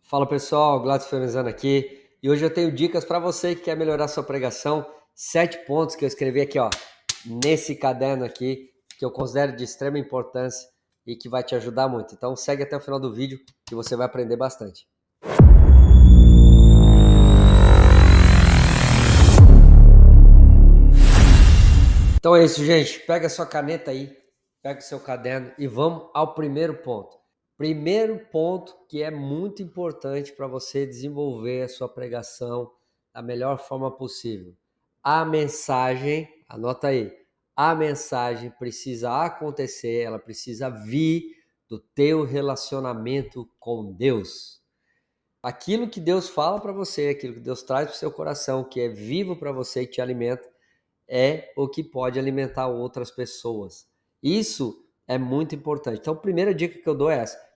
Fala pessoal, Gladys Fiorenzano aqui e hoje eu tenho dicas para você que quer melhorar sua pregação. 7 pontos que eu escrevi aqui, ó, nesse caderno aqui, que eu considero de extrema importância e que vai te ajudar muito. Então segue até o final do vídeo que você vai aprender bastante. Então é isso, gente. Pega a sua caneta aí, pega o seu caderno e vamos ao primeiro ponto. Primeiro ponto que é muito importante para você desenvolver a sua pregação da melhor forma possível. A mensagem, anota aí, a mensagem precisa acontecer, ela precisa vir do teu relacionamento com Deus. Aquilo que Deus fala para você, aquilo que Deus traz para o seu coração, que é vivo para você e te alimenta, é o que pode alimentar outras pessoas. Isso é muito importante. Então, a primeira dica que eu dou é essa.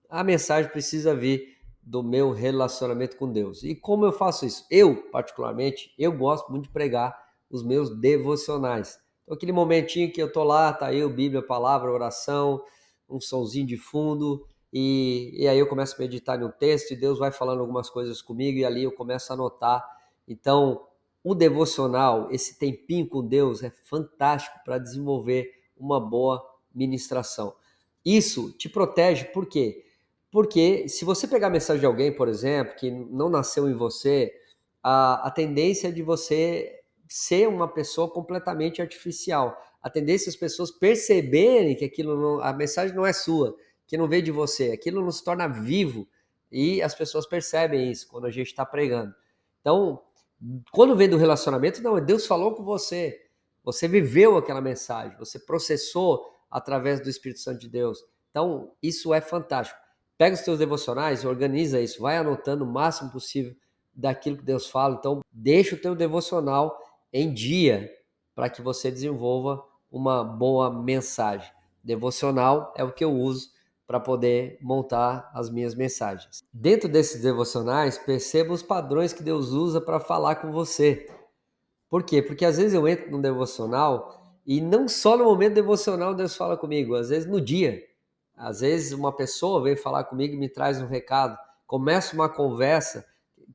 A mensagem precisa vir do meu relacionamento com Deus. E como eu faço isso? Eu, particularmente, eu gosto muito de pregar os meus devocionais. Então, aquele momentinho que eu tô lá, tá eu, Bíblia, palavra, oração, um sonzinho de fundo, e aí eu começo a meditar no texto e Deus vai falando algumas coisas comigo e ali eu começo a anotar. Então, o devocional, esse tempinho com Deus é fantástico para desenvolver uma boa ministração. Isso te protege, por quê? Porque se você pegar a mensagem de alguém, por exemplo, que não nasceu em você, a tendência é de você ser uma pessoa completamente artificial. A tendência é as pessoas perceberem que aquilo não, a mensagem não é sua, que não veio de você, aquilo não se torna vivo e as pessoas percebem isso quando a gente está pregando. Então, quando vem do relacionamento, não, Deus falou com você, você viveu aquela mensagem, você processou através do Espírito Santo de Deus. Então, isso é fantástico. Pega os teus devocionais, organiza isso, vai anotando o máximo possível daquilo que Deus fala. Então, deixa o teu devocional em dia para que você desenvolva uma boa mensagem. Devocional é o que eu uso para poder montar as minhas mensagens. Dentro desses devocionais, perceba os padrões que Deus usa para falar com você. Por quê? Porque às vezes eu entro num devocional e não só no momento devocional Deus fala comigo, às vezes no dia. Às vezes uma pessoa vem falar comigo e me traz um recado, começa uma conversa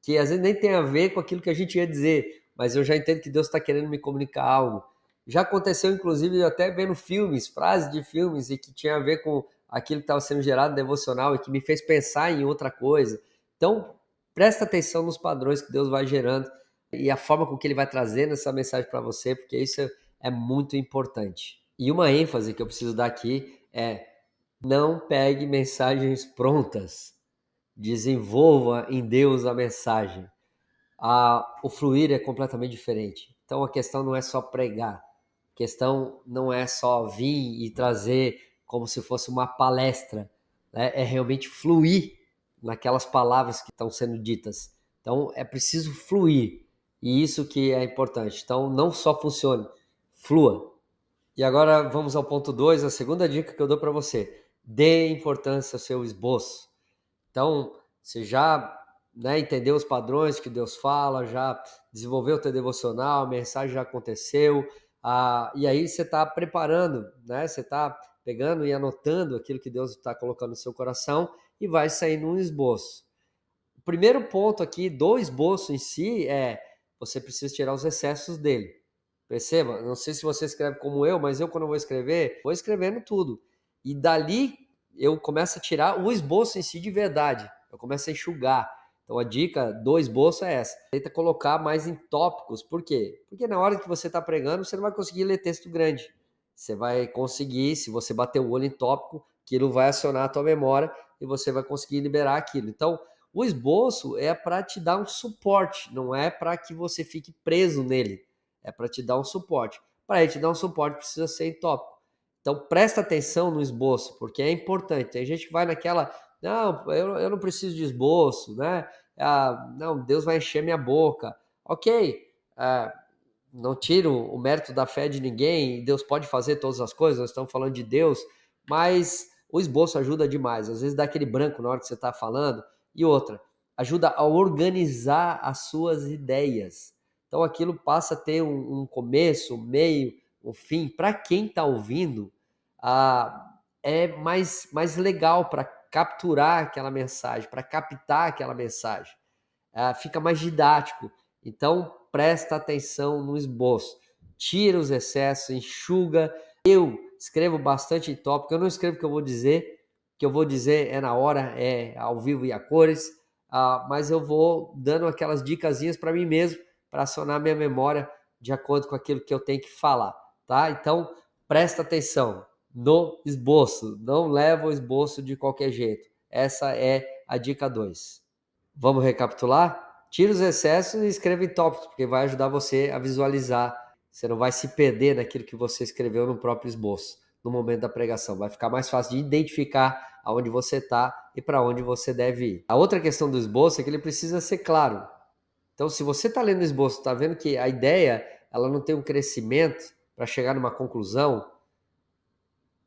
que às vezes nem tem a ver com aquilo que a gente ia dizer, mas eu já entendo que Deus está querendo me comunicar algo. Já aconteceu, inclusive, até vendo filmes, frases de filmes, e que tinha a ver com aquilo que estava sendo gerado no devocional e que me fez pensar em outra coisa. Então, presta atenção nos padrões que Deus vai gerando e a forma com que ele vai trazendo essa mensagem para você, porque isso é muito importante. E uma ênfase que eu preciso dar aqui é: não pegue mensagens prontas, desenvolva em Deus a mensagem. O fluir é completamente diferente. Então a questão não é só pregar, a questão não é só vir e trazer como se fosse uma palestra, né? É realmente fluir naquelas palavras que estão sendo ditas. Então é preciso fluir, e isso que é importante. Então não só funcione, flua. E agora vamos ao ponto 2, a segunda dica que eu dou para você. Dê importância ao seu esboço. Então, você já, né, entendeu os padrões que Deus fala, já desenvolveu o teu devocional, a mensagem já aconteceu, e aí você está preparando, né? Você está pegando e anotando aquilo que Deus está colocando no seu coração e vai saindo um esboço. O primeiro ponto aqui do esboço em si é: você precisa tirar os excessos dele. Perceba, não sei se você escreve como eu, mas eu, quando eu vou escrevendo tudo. E dali eu começo a tirar o esboço em si de verdade. Eu começo a enxugar. Então a dica do esboço é essa: tenta colocar mais em tópicos. Por quê? Porque na hora que você está pregando, você não vai conseguir ler texto grande. Você vai conseguir, se você bater o olho em tópico, aquilo vai acionar a tua memória e você vai conseguir liberar aquilo. Então, o esboço é para te dar um suporte, não é para que você fique preso nele. É para te dar um suporte. Para ele te dar um suporte, precisa ser em tópico. Então, presta atenção no esboço, porque é importante. Tem gente que vai naquela: não, eu não preciso de esboço, né? Não, Deus vai encher minha boca. Ok, não tiro o mérito da fé de ninguém, Deus pode fazer todas as coisas, nós estamos falando de Deus, mas o esboço ajuda demais. Às vezes dá aquele branco na hora que você está falando. E outra, ajuda a organizar as suas ideias. Então aquilo passa a ter um começo, um meio, um fim. Para quem está ouvindo, é mais legal capturar aquela mensagem, para captar aquela mensagem. Fica mais didático. Então, presta atenção no esboço. Tira os excessos, enxuga. Eu escrevo bastante em tópico. Eu não escrevo o que eu vou dizer. O que eu vou dizer é na hora, é ao vivo e a cores. Mas eu vou dando aquelas dicasinhas para mim mesmo, para acionar minha memória de acordo com aquilo que eu tenho que falar, tá? Então, presta atenção no esboço. Não leva o esboço de qualquer jeito. Essa é a dica 2. Vamos recapitular? Tira os excessos e escreva em tópicos, porque vai ajudar você a visualizar. Você não vai se perder naquilo que você escreveu no próprio esboço, no momento da pregação. Vai ficar mais fácil de identificar aonde você está e para onde você deve ir. A outra questão do esboço é que ele precisa ser claro. Então, se você está lendo o esboço, está vendo que a ideia ela não tem um crescimento para chegar numa conclusão,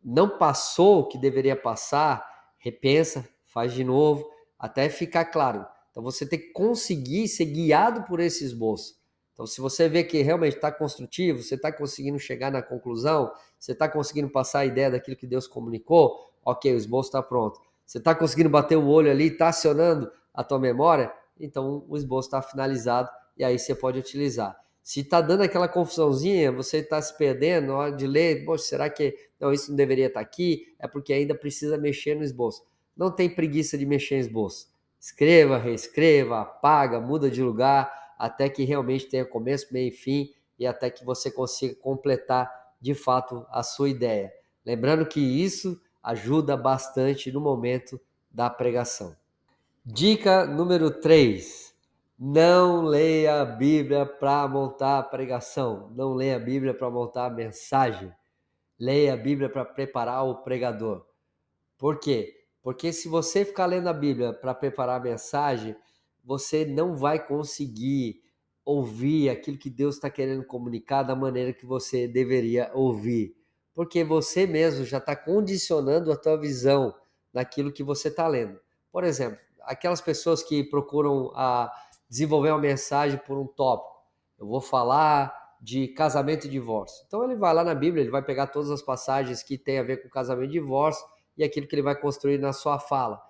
não passou o que deveria passar, repensa, faz de novo, até ficar claro. Então você tem que conseguir ser guiado por esse esboço. Então, se você vê que realmente está construtivo, você está conseguindo chegar na conclusão, você está conseguindo passar a ideia daquilo que Deus comunicou, ok, o esboço está pronto. Você está conseguindo bater o olho ali, está acionando a tua memória, então o esboço está finalizado e aí você pode utilizar. Se está dando aquela confusãozinha, você está se perdendo na hora de ler, poxa, será que não, isso não deveria estar aqui? É porque ainda precisa mexer no esboço. Não tem preguiça de mexer em esboço. Escreva, reescreva, apaga, muda de lugar, até que realmente tenha começo, meio e fim, e até que você consiga completar de fato a sua ideia. Lembrando que isso ajuda bastante no momento da pregação. Dica número 3. Não leia a Bíblia para montar a pregação. Não leia a Bíblia para montar a mensagem. Leia a Bíblia para preparar o pregador. Por quê? Porque se você ficar lendo a Bíblia para preparar a mensagem, você não vai conseguir ouvir aquilo que Deus está querendo comunicar da maneira que você deveria ouvir. Porque você mesmo já está condicionando a tua visão naquilo que você está lendo. Por exemplo, aquelas pessoas que procuram desenvolver uma mensagem por um tópico. Eu vou falar de casamento e divórcio. Então ele vai lá na Bíblia, ele vai pegar todas as passagens que tem a ver com casamento e divórcio e aquilo que ele vai construir na sua fala.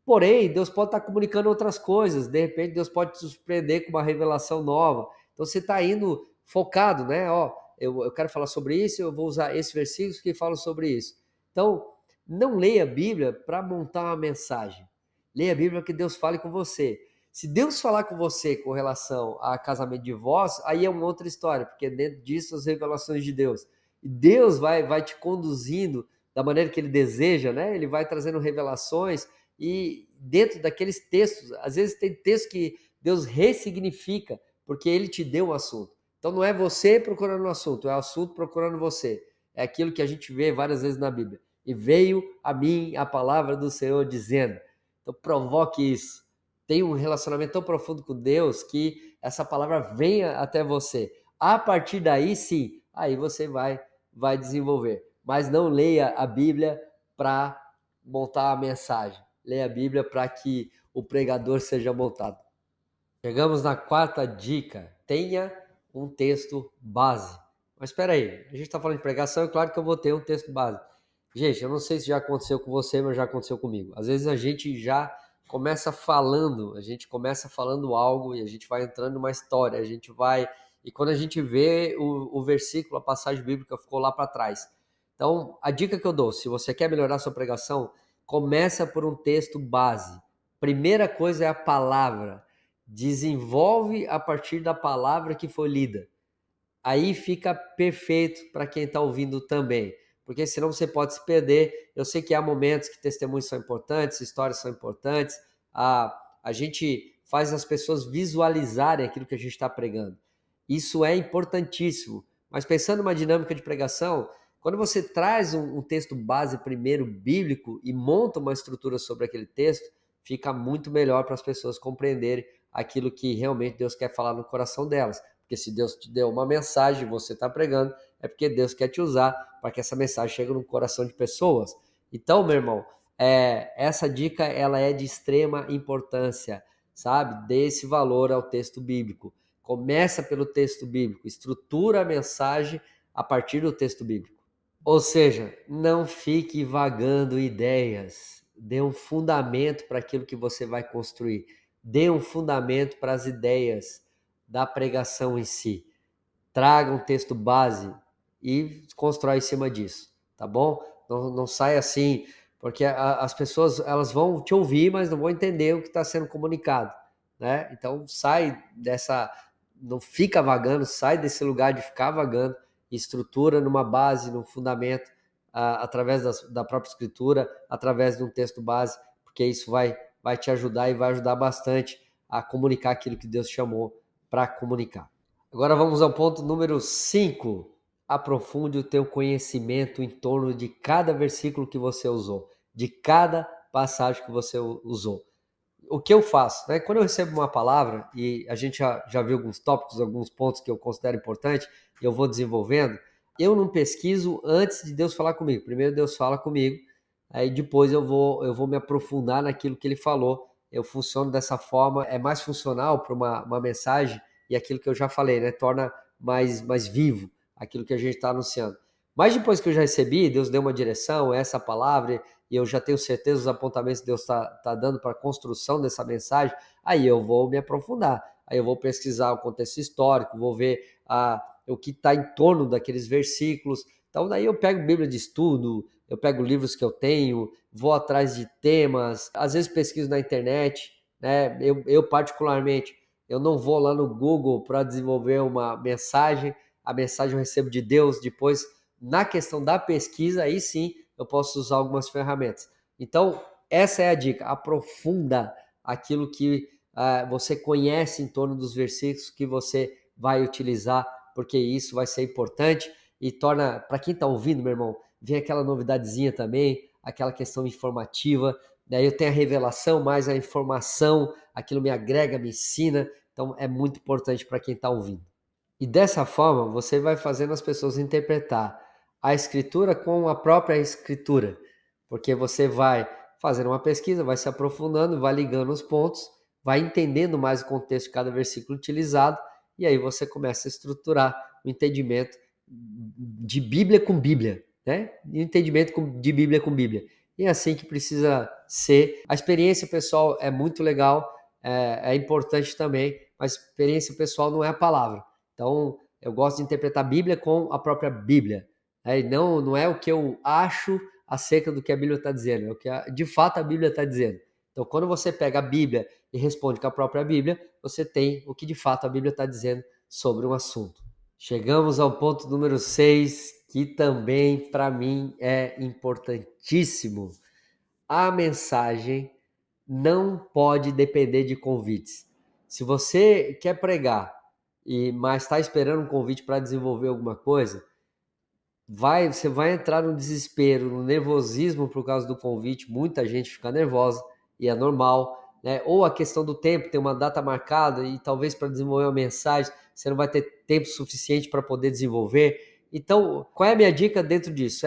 Porém, Deus pode estar comunicando outras coisas, de repente Deus pode te surpreender com uma revelação nova. Então você está indo focado, né? Ó, eu quero falar sobre isso, eu vou usar esses versículos que falam sobre isso. Então, não leia a Bíblia para montar uma mensagem. Leia a Bíblia para que Deus fale com você. Se Deus falar com você com relação a casamento e divórcio, aí é uma outra história, porque dentro disso as revelações de Deus. E Deus vai te conduzindo da maneira que ele deseja, né? Ele vai trazendo revelações e dentro daqueles textos, às vezes tem textos que Deus ressignifica, porque ele te deu o assunto. Então não é você procurando o assunto, é o assunto procurando você. É aquilo que a gente vê várias vezes na Bíblia. E veio a mim a palavra do Senhor dizendo. Então provoque isso. Tenha um relacionamento tão profundo com Deus que essa palavra venha até você. A partir daí, sim, aí você vai desenvolver. Mas não leia a Bíblia para montar a mensagem. Leia a Bíblia para que o pregador seja montado. Chegamos na quarta dica. Tenha um texto base. Mas espera aí, a gente está falando de pregação, é claro que eu vou ter um texto base. Gente, eu não sei se já aconteceu com você, mas já aconteceu comigo. Às vezes a gente já começa falando algo e a gente vai entrando numa história, a gente vai... E quando a gente vê o versículo, a passagem bíblica ficou lá para trás. Então, a dica que eu dou, se você quer melhorar sua pregação, começa por um texto base. Primeira coisa é a palavra. Desenvolve a partir da palavra que foi lida. Aí fica perfeito para quem está ouvindo também, porque senão você pode se perder. Eu sei que há momentos que testemunhos são importantes, histórias são importantes, a gente faz as pessoas visualizarem aquilo que a gente está pregando. Isso é importantíssimo, mas pensando numa dinâmica de pregação, quando você traz um texto base primeiro bíblico e monta uma estrutura sobre aquele texto, fica muito melhor para as pessoas compreenderem aquilo que realmente Deus quer falar no coração delas. Porque se Deus te deu uma mensagem e você está pregando, é porque Deus quer te usar para que essa mensagem chegue no coração de pessoas. Então, meu irmão, essa dica ela é de extrema importância, sabe? Dê esse valor ao texto bíblico. Começa pelo texto bíblico, estrutura a mensagem a partir do texto bíblico. Ou seja, não fique vagando ideias. dê um fundamento para aquilo que você vai construir, dê um fundamento para as ideias da pregação em si. Traga um texto base e constrói em cima disso, tá bom? Não sai assim, porque as pessoas elas vão te ouvir, mas não vão entender o que está sendo comunicado, né? Então sai dessa, não fica vagando, sai desse lugar de ficar vagando, estrutura numa base, num fundamento, através da própria escritura, através de um texto base, porque isso vai te ajudar e vai ajudar bastante a comunicar aquilo que Deus chamou para comunicar. Agora vamos ao ponto número 5. Aprofunde o teu conhecimento em torno de cada versículo que você usou, de cada passagem que você usou. O que eu faço, né? Quando eu recebo uma palavra, e a gente já viu alguns tópicos, alguns pontos que eu considero importantes, e eu vou desenvolvendo, eu não pesquiso antes de Deus falar comigo. Primeiro Deus fala comigo, aí depois eu vou me aprofundar naquilo que ele falou. Eu funciono dessa forma, é mais funcional para uma mensagem, e aquilo que eu já falei, né? Torna mais vivo aquilo que a gente está anunciando. Mas depois que eu já recebi, Deus deu uma direção, essa palavra, e eu já tenho certeza dos apontamentos que Deus está dando para a construção dessa mensagem, aí eu vou me aprofundar, aí eu vou pesquisar o contexto histórico, vou ver o que está em torno daqueles versículos. Então daí eu pego Bíblia de estudo, eu pego livros que eu tenho, vou atrás de temas, às vezes pesquiso na internet, né? Eu particularmente, eu não vou lá no Google para desenvolver uma mensagem, a mensagem eu recebo de Deus, depois na questão da pesquisa, aí sim eu posso usar algumas ferramentas. Então, essa é a dica, aprofunda aquilo que você conhece em torno dos versículos que você vai utilizar, porque isso vai ser importante e torna, para quem está ouvindo, meu irmão, vem aquela novidadezinha também, aquela questão informativa, daí eu tenho a revelação, mais a informação, aquilo me agrega, me ensina, então é muito importante para quem está ouvindo. E dessa forma, você vai fazendo as pessoas interpretar a escritura com a própria escritura, porque você vai fazendo uma pesquisa, vai se aprofundando, vai ligando os pontos, vai entendendo mais o contexto de cada versículo utilizado, e aí você começa a estruturar o entendimento de Bíblia com Bíblia, né? E o entendimento de Bíblia com Bíblia. E é assim que precisa ser. A experiência pessoal é muito legal, é importante também, mas experiência pessoal não é a palavra. Então, eu gosto de interpretar a Bíblia com a própria Bíblia. Né? Não é o que eu acho acerca do que a Bíblia está dizendo, é o que de fato a Bíblia está dizendo. Então, quando você pega a Bíblia e responde com a própria Bíblia, você tem o que de fato a Bíblia está dizendo sobre um assunto. Chegamos ao ponto número 6, que também para mim é importantíssimo. A mensagem não pode depender de convites. Se você quer pregar, mas está esperando um convite para desenvolver alguma coisa, você vai entrar no desespero, no nervosismo por causa do convite. Muita gente fica nervosa e é normal, né? Ou a questão do tempo, tem uma data marcada e talvez para desenvolver uma mensagem você não vai ter tempo suficiente para poder desenvolver. Então, qual é a minha dica dentro disso?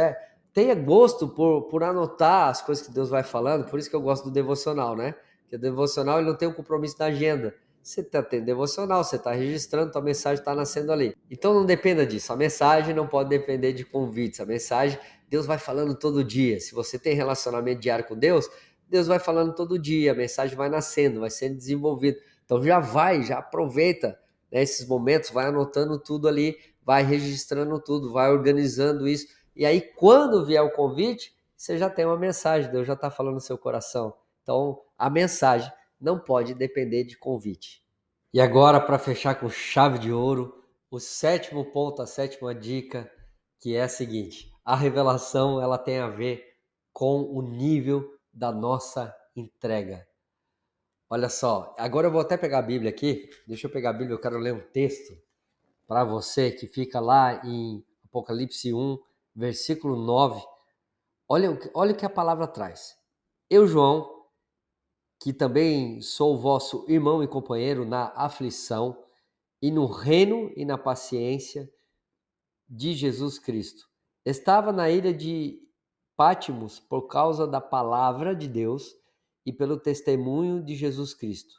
Tenha gosto por anotar as coisas que Deus vai falando, por isso que eu gosto do devocional, né? Porque o devocional ele não tem um compromisso da agenda. Você está tendo devocional, você está registrando, tua mensagem está nascendo ali. Então não dependa disso. A mensagem não pode depender de convites. A mensagem, Deus vai falando todo dia. Se você tem relacionamento diário com Deus, Deus vai falando todo dia. A mensagem vai nascendo, vai sendo desenvolvida. Então já aproveita, né, esses momentos, vai anotando tudo ali, vai registrando tudo, vai organizando isso. E aí, quando vier o convite, você já tem uma mensagem. Deus já está falando no seu coração. Então, a mensagem não pode depender de convite. E agora, para fechar com chave de ouro, o sétimo ponto, a sétima dica, que é a seguinte: a revelação ela tem a ver com o nível da nossa entrega. Olha só, agora eu vou até pegar a Bíblia aqui. Deixa eu pegar a Bíblia, eu quero ler um texto para você que fica lá em Apocalipse 1, versículo 9. Olha o que a palavra traz. Eu, João, que também sou vosso irmão e companheiro na aflição e no reino e na paciência de Jesus Cristo. Estava na ilha de Pátimos por causa da palavra de Deus e pelo testemunho de Jesus Cristo.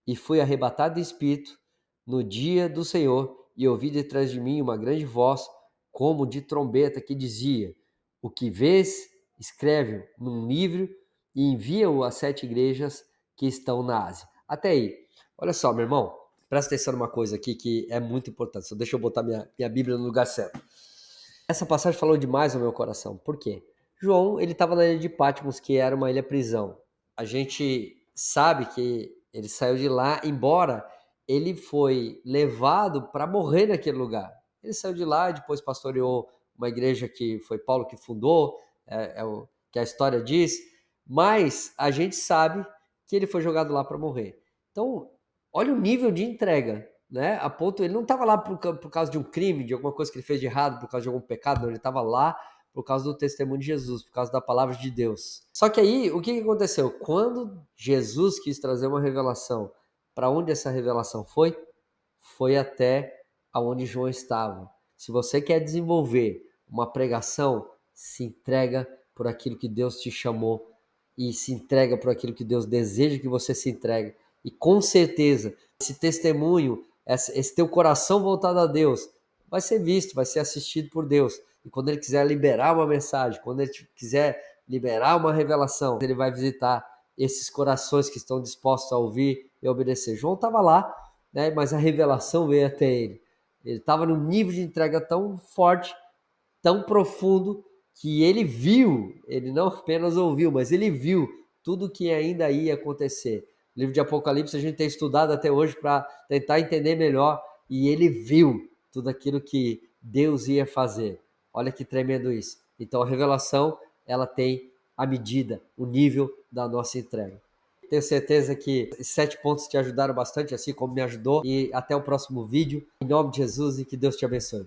E fui arrebatado de espírito no dia do Senhor e ouvi detrás de mim uma grande voz, como de trombeta, que dizia: O que vês, escreve num livro e envia-o às 7 igrejas que estão na Ásia. Até aí. Olha só, meu irmão, presta atenção numa coisa aqui que é muito importante. Só deixa eu botar minha Bíblia no lugar certo. Essa passagem falou demais ao meu coração. Por quê? João, ele estava na ilha de Patmos, que era uma ilha-prisão. A gente sabe que ele saiu de lá, embora ele foi levado para morrer naquele lugar. Ele saiu de lá e depois pastoreou uma igreja que foi Paulo que fundou, é o que a história diz, mas a gente sabe que ele foi jogado lá para morrer. Então, olha o nível de entrega, né? A ponto, ele não estava lá por causa de um crime, de alguma coisa que ele fez de errado, por causa de algum pecado, não, ele estava lá por causa do testemunho de Jesus, por causa da palavra de Deus. Só que aí, o que aconteceu? Quando Jesus quis trazer uma revelação, para onde essa revelação foi? Foi até aonde João estava. Se você quer desenvolver uma pregação, se entrega por aquilo que Deus te chamou e se entrega por aquilo que Deus deseja que você se entregue. E com certeza, esse testemunho, esse teu coração voltado a Deus, vai ser visto, vai ser assistido por Deus. E quando ele quiser liberar uma mensagem, quando ele quiser liberar uma revelação, ele vai visitar esses corações que estão dispostos a ouvir e obedecer. João estava lá, né, mas a revelação veio até ele. Ele estava num nível de entrega tão forte, tão profundo, que ele viu, ele não apenas ouviu, mas ele viu tudo que ainda ia acontecer. O livro de Apocalipse a gente tem estudado até hoje para tentar entender melhor, e ele viu tudo aquilo que Deus ia fazer. Olha que tremendo isso. Então a revelação, ela tem a medida, o nível da nossa entrega. Tenho certeza que esses 7 pontos te ajudaram bastante, assim como me ajudou. E até o próximo vídeo. Em nome de Jesus e que Deus te abençoe.